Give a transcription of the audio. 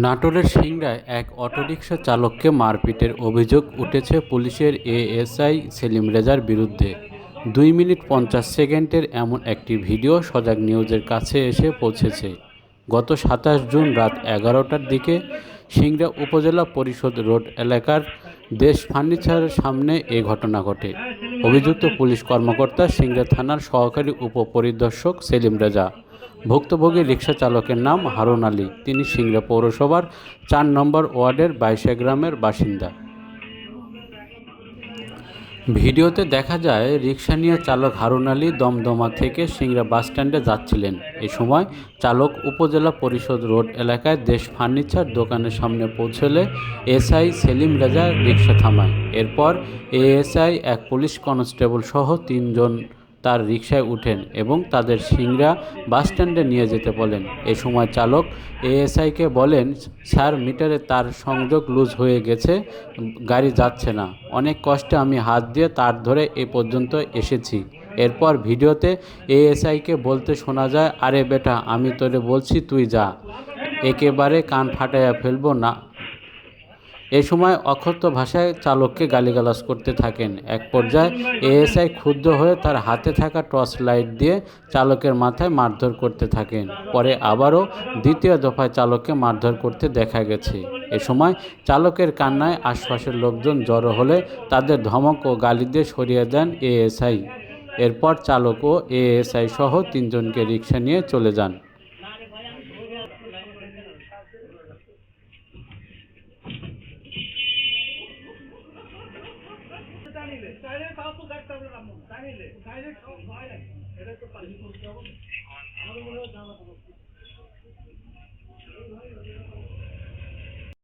নাটোরের সিংড়ায় এক অটোরিকশা চালককে মারপিটের অভিযোগ উঠেছে পুলিশের এএসআই সেলিম রেজার বিরুদ্ধে। 2 মিনিট 50 সেকেন্ডের এমন একটি ভিডিও সজাগ নিউজের কাছে এসে পৌঁছেছে। গত 27 জুন রাত 11টার দিকে সিংড়া উপজেলা পরিষদ রোড এলাকার দেশ ফার্নিচারের সামনে এ ঘটনা ঘটে। অভিযুক্ত পুলিশ কর্মকর্তা সিংড়া থানার সহকারী উপপরিদর্শক সেলিম রেজা। ভুক্তভোগী রিকশা চালকের নাম হারুন আলী। তিনি সিংড়া পৌরসভার 4 নম্বর ওয়ার্ডের 22 গ্রামের বাসিন্দা। ভিডিওতে দেখা যায় রিকশা নিয়ে চালক হারুন আলী দমদমা থেকে সিংড়া বাসস্ট্যান্ডে যাচ্ছিলেন। এ সময় চালক উপজেলা পরিষদ রোড এলাকায় দেশ ফার্নিচার দোকানের সামনে পৌঁছলে এসআই সেলিম রেজা রিকশা থামায়। এরপর এএসআই এক পুলিশ কনস্টেবল সহ 3 জন তার রিকশায় উঠেন এবং তাদের সিংড়া বাসস্ট্যান্ডে নিয়ে যেতে বলেন। এ সময় চালক এএসআইকে বলেন, স্যার, মিটারে তার সংযোগ লুজ হয়ে গেছে, গাড়ি যাচ্ছে না। অনেক কষ্টে আমি হাত দিয়ে তার ধরে এ পর্যন্ত এসেছি। এরপর ভিডিওতে এএসআইকে বলতে শোনা যায়, আরে বেটা, আমি তোরে বলছি তুই যা, একেবারে কান ফাটাইয়া ফেলবো না। এ সময় অকথ্য ভাষায় চালককে গালিগালাজ করতে থাকেন। এক পর্যায়ে এএসআই ক্ষুব্ধ হয়ে তার হাতে থাকা টর্চ লাইট দিয়ে চালকের মাথায় মারধর করতে থাকেন। পরে আবারও দ্বিতীয় দফায় চালককে মারধর করতে দেখা গেছে। এ সময় চালকের কান্নায় আশপাশের লোকজন জড়ো হলে তাদের ধমক ও গালি দিয়ে সরিয়ে দেন এএসআই। এরপর চালক ও এএসআই সহ 3 জনকে রিকশা নিয়ে চলে যান।